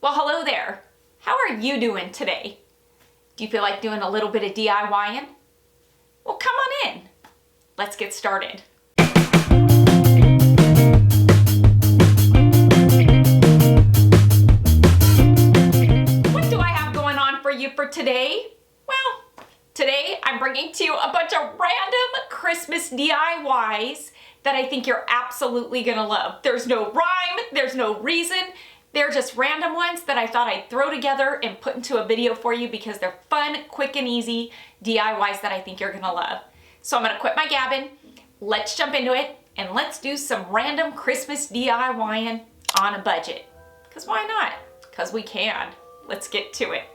Well, hello there. How are you doing today? Do you feel like doing a little bit of DIYing? Well, come on in. Let's get started. What do I have going on for you for today? Well, today I'm bringing to you a bunch of random Christmas DIYs that I think you're absolutely gonna love. There's no rhyme, there's no reason. They're just random ones that I thought I'd throw together and put into a video for you because they're fun, quick, and easy DIYs that I think you're gonna love. So I'm gonna quit my gabbing, let's jump into it, and let's do some random Christmas DIYing on a budget. Because why not? Because we can. Let's get to it.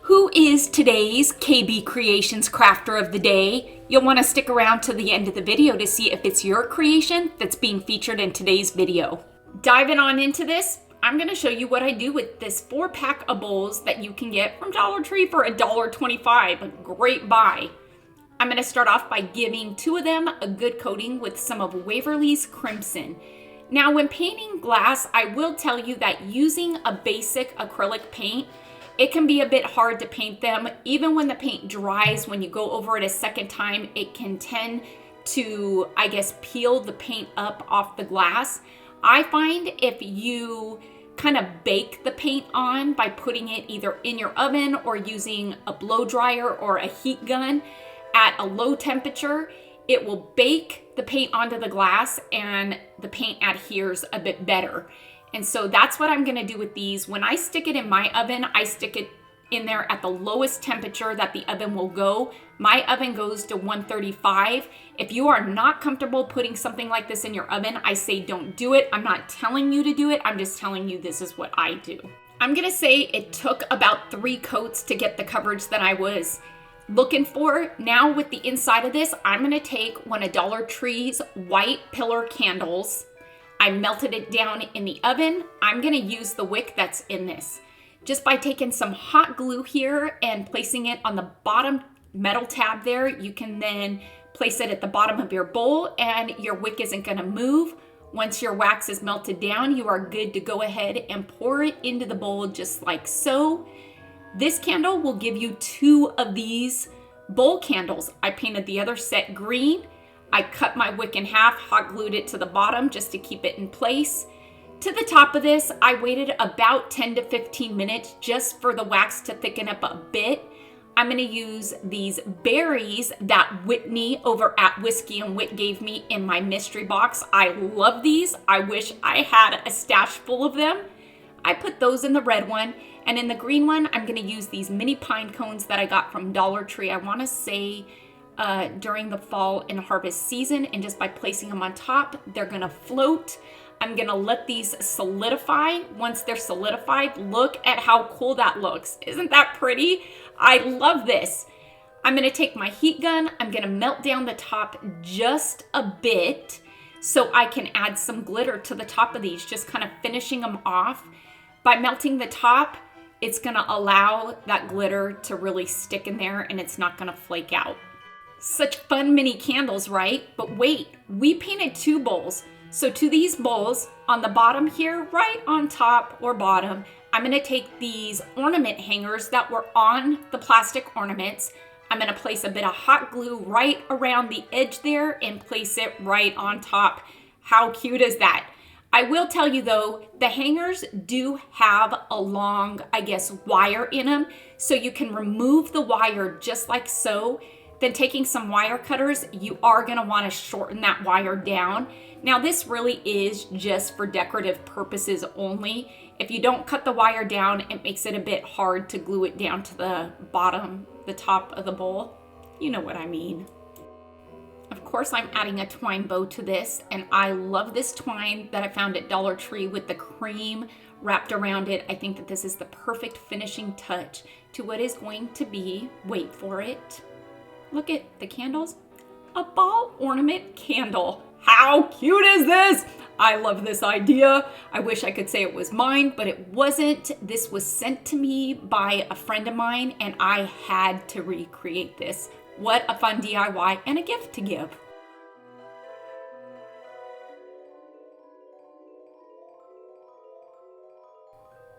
Who is today's KB Creations Crafter of the Day? You'll want to stick around to the end of the video to see if it's your creation that's being featured in today's video. Diving on into this, I'm going to show you what I do with this 4-pack of bowls that you can get from Dollar Tree for $1.25. A great buy. I'm going to start off by giving 2 of them a good coating with some of Waverly's Crimson. Now, when painting glass, I will tell you that using a basic acrylic paint, it can be a bit hard to paint them. Even when the paint dries, when you go over it a second time, it can tend to, peel the paint up off the glass. I find if you kind of bake the paint on by putting it either in your oven or using a blow dryer or a heat gun at a low temperature, it will bake the paint onto the glass and the paint adheres a bit better. And so that's what I'm gonna do with these. When I stick it in my oven, I stick it in there at the lowest temperature that the oven will go. My oven goes to 135. If you are not comfortable putting something like this in your oven, I say don't do it. I'm not telling you to do it. I'm just telling you this is what I do. I'm gonna say it took about 3 coats to get the coverage that I was looking for. Now with the inside of this, I'm gonna take one of Dollar Tree's white pillar candles. I melted it down in the oven. I'm gonna use the wick that's in this. Just by taking some hot glue here and placing it on the bottom metal tab there, you can then place it at the bottom of your bowl and your wick isn't gonna move. Once your wax is melted down, you are good to go ahead and pour it into the bowl just like so. This candle will give you 2 of these bowl candles. I painted the other set green. I cut my wick in half, hot glued it to the bottom just to keep it in place. To the top of this, I waited about 10 to 15 minutes just for the wax to thicken up a bit. I'm gonna use these berries that Whitney over at Whiskey and Wit gave me in my mystery box. I love these. I wish I had a stash full of them. I put those in the red one, and in the green one, I'm gonna use these mini pine cones that I got from Dollar Tree. I wanna say during the fall and harvest season, and just by placing them on top, they're gonna float. I'm gonna let these solidify. Once they're solidified, look at how cool that looks. Isn't that pretty? I love this. I'm gonna take my heat gun. I'm gonna melt down the top just a bit so I can add some glitter to the top of these, just kind of finishing them off. By melting the top, it's gonna allow that glitter to really stick in there and it's not gonna flake out. Such fun mini candles, right? But wait, we painted 2 bowls. So to these bowls, on the bottom here, right on top or bottom, I'm gonna take these ornament hangers that were on the plastic ornaments. I'm gonna place a bit of hot glue right around the edge there and place it right on top. How cute is that? I will tell you though, the hangers do have a long, wire in them. So you can remove the wire just like so. Then taking some wire cutters, you are gonna wanna shorten that wire down. Now this really is just for decorative purposes only. If you don't cut the wire down, it makes it a bit hard to glue it down to the bottom, the top of the bowl. You know what I mean. Of course, I'm adding a twine bow to this, and I love this twine that I found at Dollar Tree with the cream wrapped around it. I think that this is the perfect finishing touch to what is going to be, wait for it, look at the candles, a ball ornament candle. How cute is this? I love this idea. I wish I could say it was mine, but it wasn't. This was sent to me by a friend of mine, and I had to recreate this. What a fun DIY and a gift to give.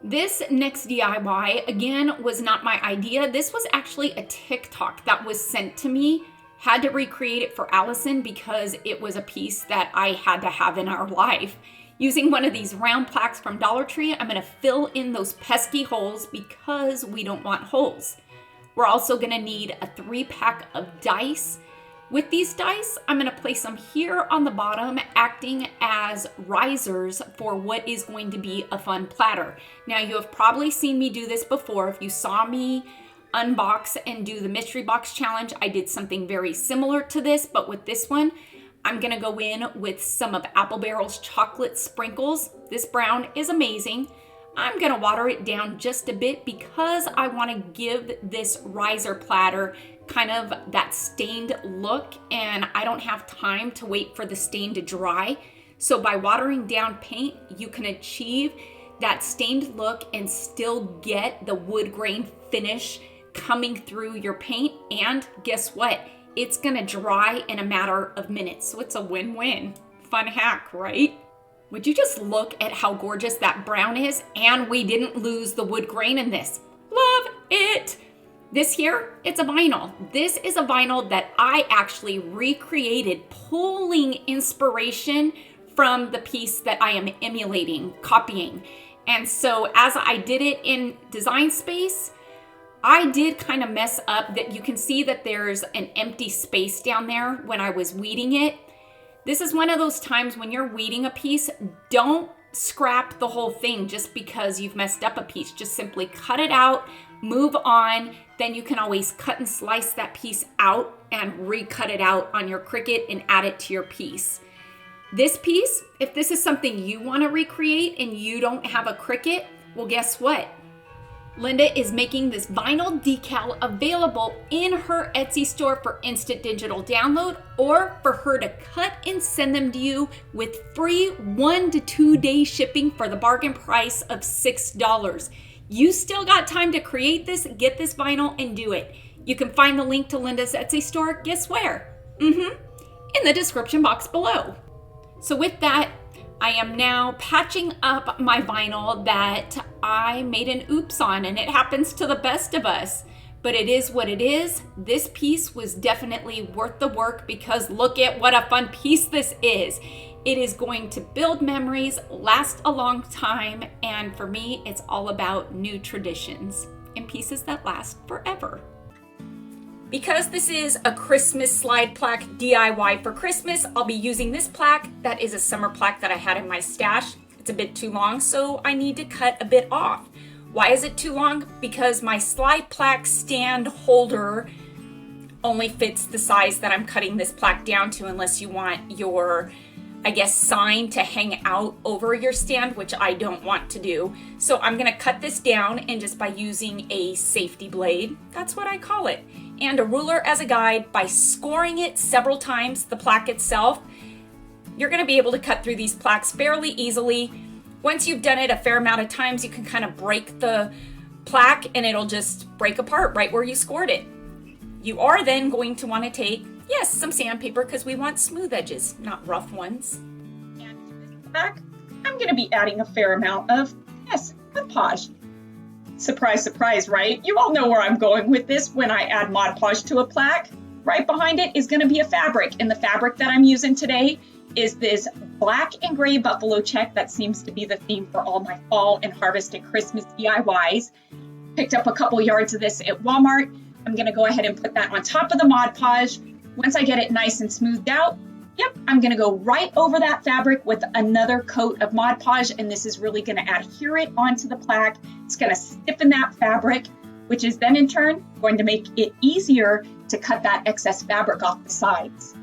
This next DIY, again, was not my idea. This was actually a TikTok that was sent to me. Had to recreate it for Allison because it was a piece that I had to have in our life. Using one of these round plaques from Dollar Tree, I'm gonna fill in those pesky holes because we don't want holes. We're also gonna need a 3-pack of dice. With these dice, I'm gonna place them here on the bottom, acting as risers for what is going to be a fun platter. Now, you have probably seen me do this before. If you saw me unbox and do the mystery box challenge, I did something very similar to this, but with this one, I'm gonna go in with some of Apple Barrel's chocolate sprinkles. This brown is amazing. I'm gonna water it down just a bit because I wanna give this riser platter kind of that stained look, and I don't have time to wait for the stain to dry. So by watering down paint, you can achieve that stained look and still get the wood grain finish coming through your paint. And guess what? It's gonna dry in a matter of minutes. So it's a win-win. Fun hack, right? Would you just look at how gorgeous that brown is? And we didn't lose the wood grain in this. Love it. This here, it's a vinyl. This is a vinyl that I actually recreated, pulling inspiration from the piece that I am emulating, copying. And so as I did it in Design Space, I did kind of mess up that you can see that there's an empty space down there when I was weeding it. This is one of those times when you're weeding a piece, don't scrap the whole thing just because you've messed up a piece. Just simply cut it out, move on. Then you can always cut and slice that piece out and recut it out on your Cricut and add it to your piece. This piece, if this is something you want to recreate and you don't have a Cricut, well, guess what? Linda is making this vinyl decal available in her Etsy store for instant digital download, or for her to cut and send them to you with free 1 to 2 day shipping for the bargain price of $6. You still got time to create this, get this vinyl, and do it. You can find the link to Linda's Etsy store, guess where? In the description box below. So with that, I am now patching up my vinyl that I made an oops on, and it happens to the best of us, but it is what it is. This piece was definitely worth the work because look at what a fun piece this is. It is going to build memories, last a long time, and for me, it's all about new traditions and pieces that last forever. Because this is a Christmas slide plaque DIY for Christmas, I'll be using this plaque. That is a summer plaque that I had in my stash. It's a bit too long, so I need to cut a bit off. Why is it too long? Because my slide plaque stand holder only fits the size that I'm cutting this plaque down to, unless you want your, I guess, sign to hang out over your stand, which I don't want to do. So I'm gonna cut this down, and just by using a safety blade, that's what I call it, and a ruler as a guide, by scoring it several times, the plaque itself, you're gonna be able to cut through these plaques fairly easily. Once you've done it a fair amount of times, you can kind of break the plaque and it'll just break apart right where you scored it. You are then going to want to take, yes, some sandpaper, because we want smooth edges, not rough ones. And to this plaque, I'm gonna be adding a fair amount of, yes, Mod Podge. Surprise, surprise, right? You all know where I'm going with this when I add Mod Podge to a plaque. Right behind it is going to be a fabric, and the fabric that I'm using today is this black and gray buffalo check that seems to be the theme for all my fall and harvest and Christmas DIYs. Picked up a couple yards of this at Walmart. I'm going to go ahead and put that on top of the Mod Podge. Once I get it nice and smoothed out, I'm going to go right over that fabric with another coat of Mod Podge, and this is really going to adhere it onto the plaque. It's going to stiffen that fabric, which is then in turn going to make it easier to cut that excess fabric off the sides.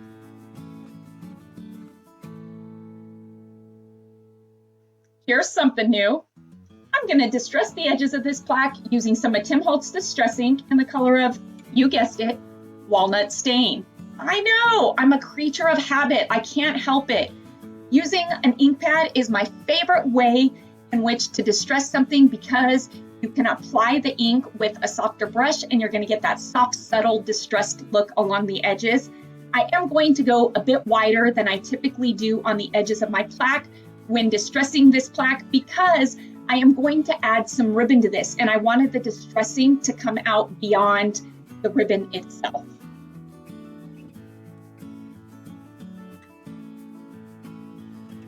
Here's something new. I'm going to distress the edges of this plaque using some of Tim Holtz Distress ink in the color of, you guessed it, Walnut Stain. I know, I'm a creature of habit. I can't help it. Using an ink pad is my favorite way in which to distress something, because you can apply the ink with a softer brush and you're going to get that soft, subtle, distressed look along the edges. I am going to go a bit wider than I typically do on the edges of my plaque when distressing this plaque, because I am going to add some ribbon to this, and I wanted the distressing to come out beyond the ribbon itself.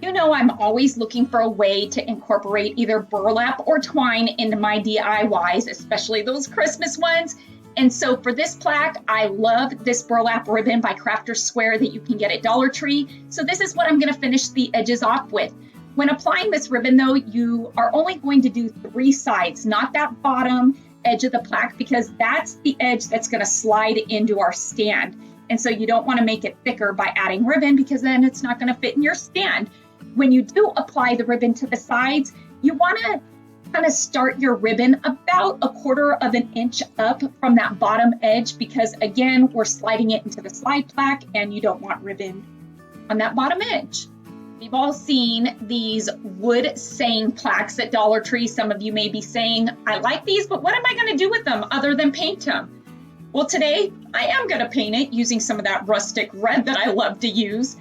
You know, I'm always looking for a way to incorporate either burlap or twine into my DIYs, especially those Christmas ones. And so for this plaque, I love this burlap ribbon by Crafter's Square that you can get at Dollar Tree. So this is what I'm going to finish the edges off with. When applying this ribbon though, you are only going to do 3 sides, not that bottom edge of the plaque, because that's the edge that's going to slide into our stand. And so you don't want to make it thicker by adding ribbon, because then it's not going to fit in your stand. When you do apply the ribbon to the sides, you want to kind of start your ribbon about 1/4 of an inch up from that bottom edge, because again, we're sliding it into the slide plaque and you don't want ribbon on that bottom edge. We've all seen these wood saying plaques at Dollar Tree. Some of you may be saying, I like these, but what am I going to do with them other than paint them? Well, today I am going to paint it using some of that rustic red that I love to use.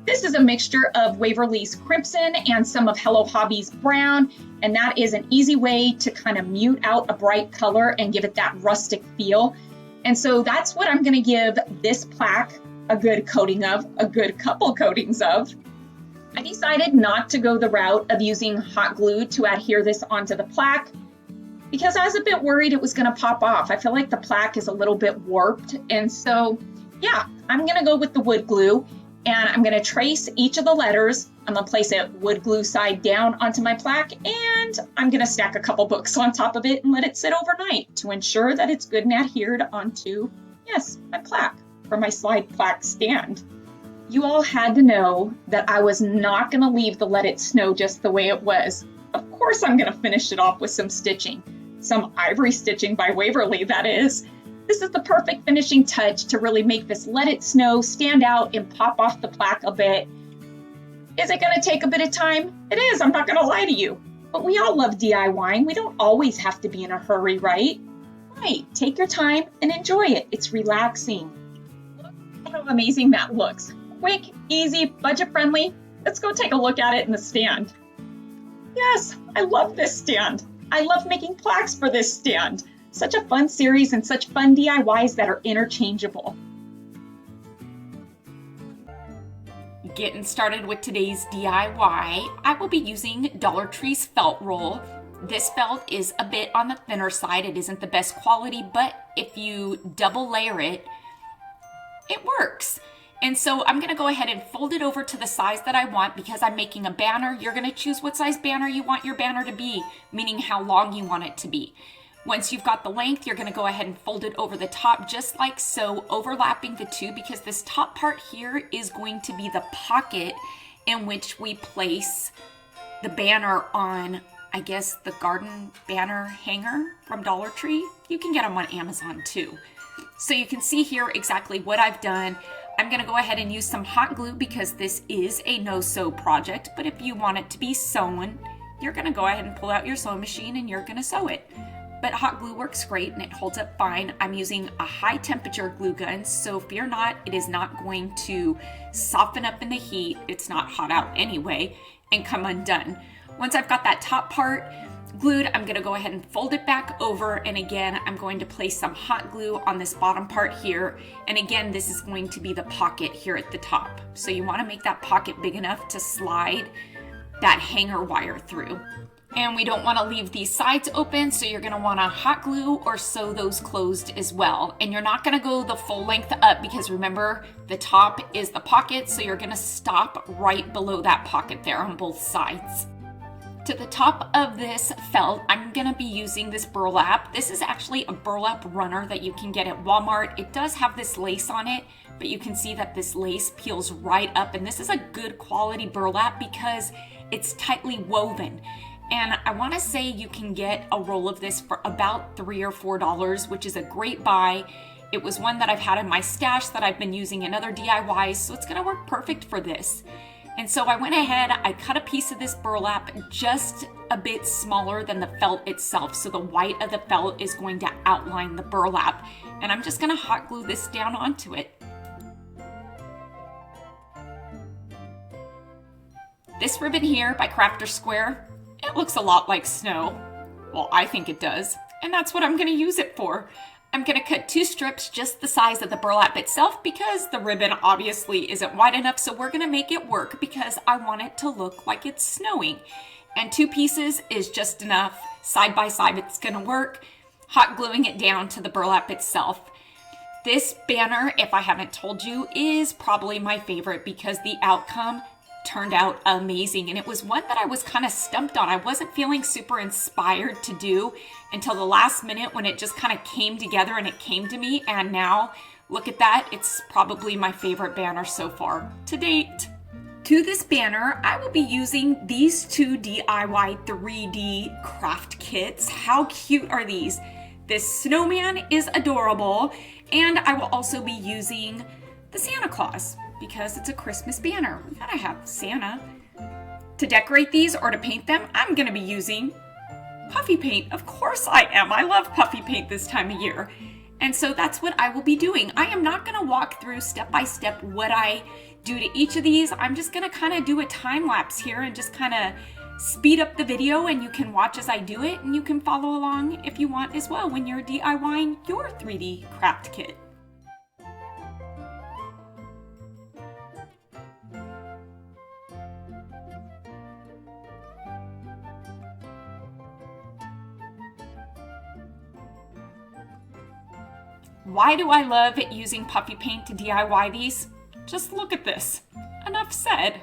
This is a mixture of Waverly's Crimson and some of Hello Hobby's Brown, and that is an easy way to kind of mute out a bright color and give it that rustic feel. And so that's what I'm going to give this plaque a good coating of, a good couple coatings of. I decided not to go the route of using hot glue to adhere this onto the plaque because I was a bit worried it was going to pop off. I feel like the plaque is a little bit warped, and so yeah, I'm going to go with the wood glue. And I'm going to trace each of the letters. I'm going to place it wood glue side down onto my plaque, and I'm going to stack a couple books on top of it and let it sit overnight to ensure that it's good and adhered onto, yes, my plaque for my slide plaque stand. You all had to know that I was not going to leave the Let It Snow just the way it was. Of course, I'm going to finish it off with some stitching, some ivory stitching by Waverly, that is. This is the perfect finishing touch to really make this Let It Snow stand out and pop off the plaque a bit. Is it going to take a bit of time? It is, I'm not going to lie to you. But we all love DIYing. We don't always have to be in a hurry, right? Right, take your time and enjoy it. It's relaxing. Look how amazing that looks. Quick, easy, budget-friendly. Let's go take a look at it in the stand. Yes, I love this stand. I love making plaques for this stand. Such a fun series and such fun DIYs that are interchangeable. Getting started with today's DIY, I will be using Dollar Tree's felt roll. This felt is a bit on the thinner side. It isn't the best quality, but if you double layer it, it works. And so I'm gonna go ahead and fold it over to the size that I want because I'm making a banner. You're gonna choose what size banner you want your banner to be, meaning how long you want it to be. Once you've got the length, you're going to go ahead and fold it over the top just like so, overlapping the two, because this top part here is going to be the pocket in which we place the banner on, I guess, the garden banner hanger from Dollar Tree. You can get them on Amazon too. So you can see here exactly what I've done. I'm going to go ahead and use some hot glue because this is a no-sew project, but if you want it to be sewn, you're going to go ahead and pull out your sewing machine and you're going to sew it. But hot glue works great and it holds up fine. I'm using a high temperature glue gun, so fear not, it is not going to soften up in the heat. It's not hot out anyway, and come undone. Once I've got that top part glued, I'm gonna go ahead and fold it back over, and again, I'm going to place some hot glue on this bottom part here. And again, this is going to be the pocket here at the top. So you wanna make that pocket big enough to slide that hanger wire through. And we don't want to leave these sides open, so you're going to want to hot glue or sew those closed as well. And you're not going to go the full length up because remember, the top is the pocket, so you're going to stop right below that pocket there on both sides. To the top of this felt, I'm going to be using this burlap. This is actually a burlap runner that you can get at Walmart. It does have this lace on it, but you can see that this lace peels right up, and this is a good quality burlap because it's tightly woven. And I want to say you can get a roll of this for about $3 or $4, which is a great buy. It was one that I've had in my stash that I've been using in other DIYs, so it's going to work perfect for this. And so I went ahead, I cut a piece of this burlap just a bit smaller than the felt itself. So the white of the felt is going to outline the burlap. And I'm just going to hot glue this down onto it. This ribbon here by Crafter's Square, It looks a lot like snow. Well, I think it does, and that's what I'm gonna use it for. I'm gonna cut 2 strips just the size of the burlap itself because the ribbon obviously isn't wide enough, so we're gonna make it work because I want it to look like it's snowing. And 2 pieces is just enough. Side by side, it's gonna work. Hot gluing it down to the burlap itself. This banner, if I haven't told you, is probably my favorite because the outcome turned out amazing, and it was one that I was kind of stumped on. I wasn't feeling super inspired to do until the last minute when it just kind of came together and it came to me, and now look at that. It's probably my favorite banner so far to date. To this banner, I will be using these 2 DIY 3D craft kits. How cute are these? This snowman is adorable, and I will also be using the Santa Claus because it's a Christmas banner. We gotta have Santa. To decorate these or to paint them, I'm gonna be using puffy paint. Of course I am. I love puffy paint this time of year. And so that's what I will be doing. I am not gonna walk through step by step what I do to each of these. I'm just gonna kind of do a time lapse here and just kind of speed up the video, and you can watch as I do it, and you can follow along if you want as well when you're DIYing your 3D craft kit. Why do I love using puffy paint to DIY these? Just look at this. Enough said.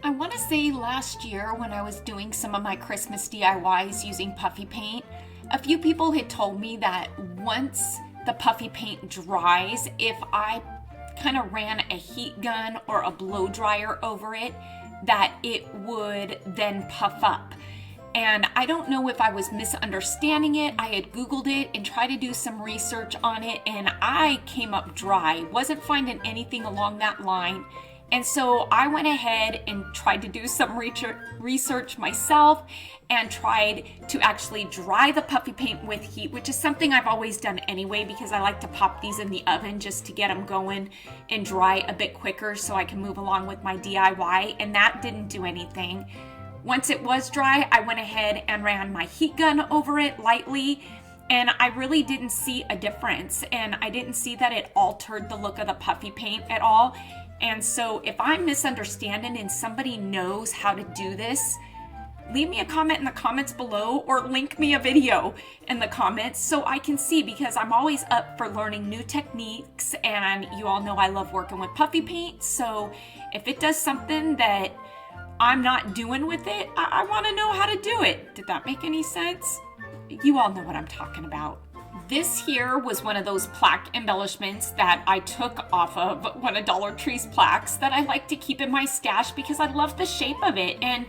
I want to say last year when I was doing some of my Christmas DIYs using puffy paint, a few people had told me that once the puffy paint dries, if I kind of ran a heat gun or a blow dryer over it, that it would then puff up. And I don't know if I was misunderstanding it. I had Googled it and tried to do some research on it, and I came up dry. Wasn't finding anything along that line. And so I went ahead and tried to do some research myself and tried to actually dry the puffy paint with heat, which is something I've always done anyway because I like to pop these in the oven just to get them going and dry a bit quicker so I can move along with my DIY, and that didn't do anything. Once it was dry, I went ahead and ran my heat gun over it lightly, and I really didn't see a difference, and I didn't see that it altered the look of the puffy paint at all. And so if I'm misunderstanding and somebody knows how to do this, leave me a comment in the comments below or link me a video in the comments so I can see, because I'm always up for learning new techniques, and you all know I love working with puffy paint. So if it does something that I'm not doing with it, I want to know how to do it. Did that make any sense? You all know what I'm talking about. This here was one of those plaque embellishments that I took off of one of Dollar Tree's plaques that I like to keep in my stash because I love the shape of it. And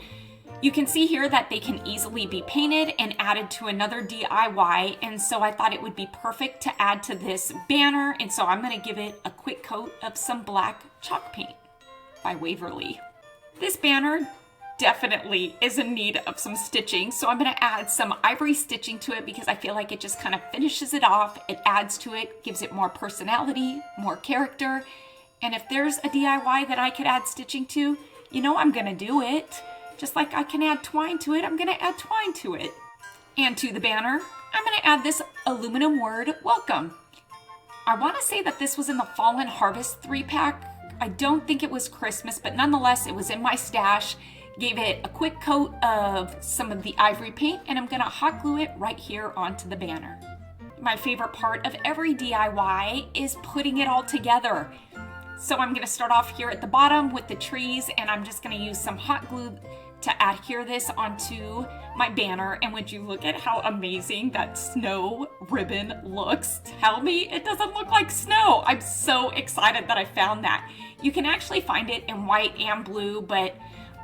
you can see here that they can easily be painted and added to another DIY. And so I thought it would be perfect to add to this banner. And so I'm going to give it a quick coat of some black chalk paint by Waverly. This banner definitely is in need of some stitching, so I'm going to add some ivory stitching to it because I feel like it just kind of finishes it off. It adds to it, gives it more personality, more character, And if there's a DIY that I could add stitching to, you know I'm gonna do it. Just like I can add twine to it, I'm gonna add twine to it. And to the banner, I'm gonna add this aluminum word, welcome. I wanna say that this was in the Fall and Harvest 3-pack. I don't think it was Christmas, but nonetheless, it was in my stash. Gave it a quick coat of some of the ivory paint, and I'm gonna hot glue it right here onto the banner. My favorite part of every DIY is putting it all together. So I'm gonna start off here at the bottom with the trees, and I'm just gonna use some hot glue to adhere this onto my banner. And would you look at how amazing that snow ribbon looks? Tell me it doesn't look like snow. I'm so excited that I found that. You can actually find it in white and blue, but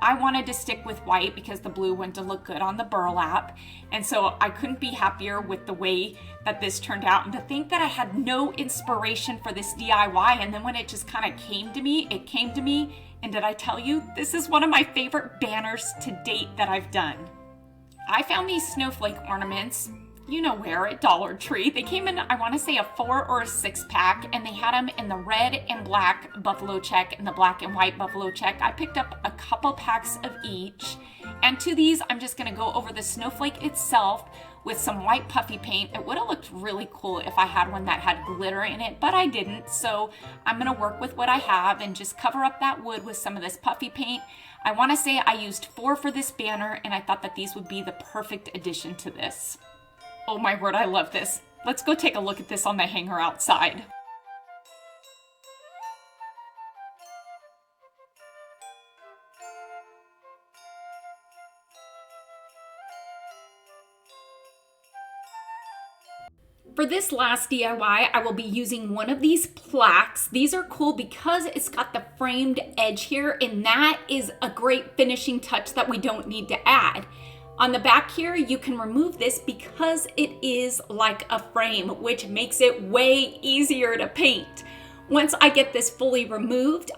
I wanted to stick with white because the blue went to look good on the burlap. And so I couldn't be happier with the way that this turned out. And to think that I had no inspiration for this DIY, and then when it just kind of came to me, it came to me. And did I tell you, this is one of my favorite banners to date that I've done. I found these snowflake ornaments, you know where, at Dollar Tree. They came in, I want to say, a 4 or a 6-pack, and they had them in the red and black buffalo check and the black and white buffalo check. I picked up a couple packs of each, and to these, I'm just going to go over the snowflake itself with some white puffy paint. It would have looked really cool if I had one that had glitter in it, but I didn't, so I'm going to work with what I have and just cover up that wood with some of this puffy paint. I want to say I used 4 for this banner, and I thought that these would be the perfect addition to this. Oh my word, I love this. Let's go take a look at this on the hanger outside. For this last DIY, I will be using one of these plaques. These are cool because it's got the framed edge here, and that is a great finishing touch that we don't need to add. On the back here, you can remove this because it is like a frame, which makes it way easier to paint. Once I get this fully removed,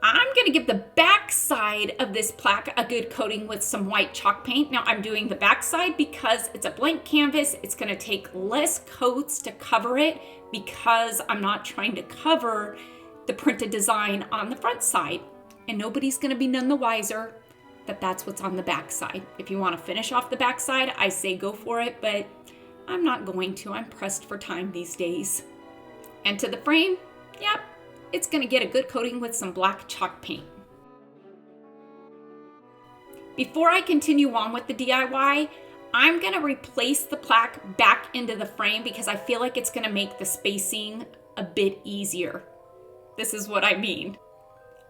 I'm gonna give the back side of this plaque a good coating with some white chalk paint. Now I'm doing the back side because it's a blank canvas. It's gonna take less coats to cover it because I'm not trying to cover the printed design on the front side. And nobody's gonna be none the wiser that that's what's on the back side. If you wanna finish off the back side, I say go for it, but I'm not going to. I'm pressed for time these days. And to the frame, yep, it's gonna get a good coating with some black chalk paint. Before I continue on with the DIY, I'm gonna replace the plaque back into the frame because I feel like it's gonna make the spacing a bit easier. This is what I mean.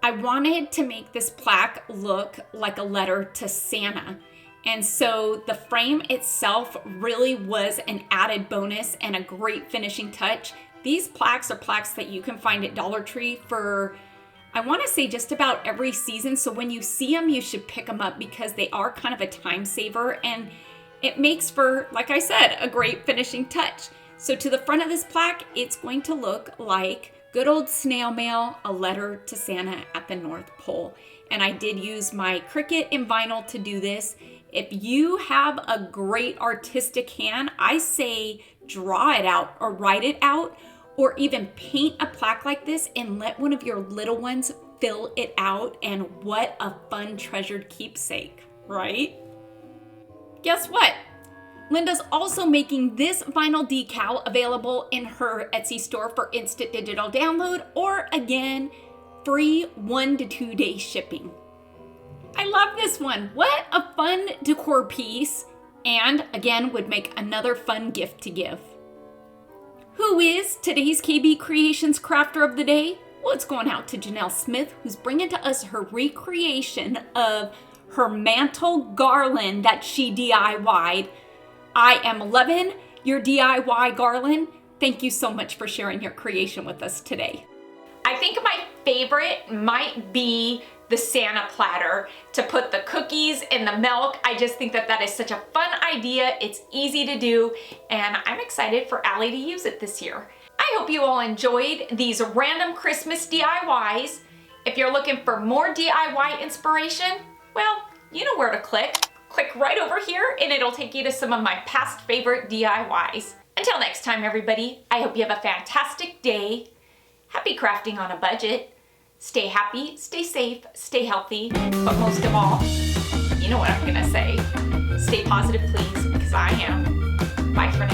I wanted to make this plaque look like a letter to Santa. And so the frame itself really was an added bonus and a great finishing touch. These plaques are plaques that you can find at Dollar Tree for, I want to say, just about every season. So when you see them, you should pick them up because they are kind of a time saver, and it makes for, like I said, a great finishing touch. So to the front of this plaque, it's going to look like good old snail mail, a letter to Santa at the North Pole. And I did use my Cricut in vinyl to do this. If you have a great artistic hand, I say draw it out or write it out, or even paint a plaque like this and let one of your little ones fill it out. And what a fun treasured keepsake, right? Guess what? Linda's also making this vinyl decal available in her Etsy store for instant digital download, or again, free 1 to 2 day shipping. I love this one. What a fun decor piece, and again, would make another fun gift to give. Who is today's KB Creations Crafter of the Day? Well, it's going out to Janelle Smith, who's bringing to us her recreation of her mantle garland that she DIY'd. I am loving your DIY garland. Thank you so much for sharing your creation with us today. I think my favorite might be the Santa platter to put the cookies in the milk. I just think that that is such a fun idea. It's easy to do, and I'm excited for Allie to use it this year. I hope you all enjoyed these random Christmas DIYs. If you're looking for more DIY inspiration, well, you know where to click. Click right over here and it'll take you to some of my past favorite DIYs. Until next time, everybody, I hope you have a fantastic day. Happy crafting on a budget. stay happy, stay safe, stay healthy, but most of all, you know what I'm gonna say, stay positive please, because I am. Bye for now.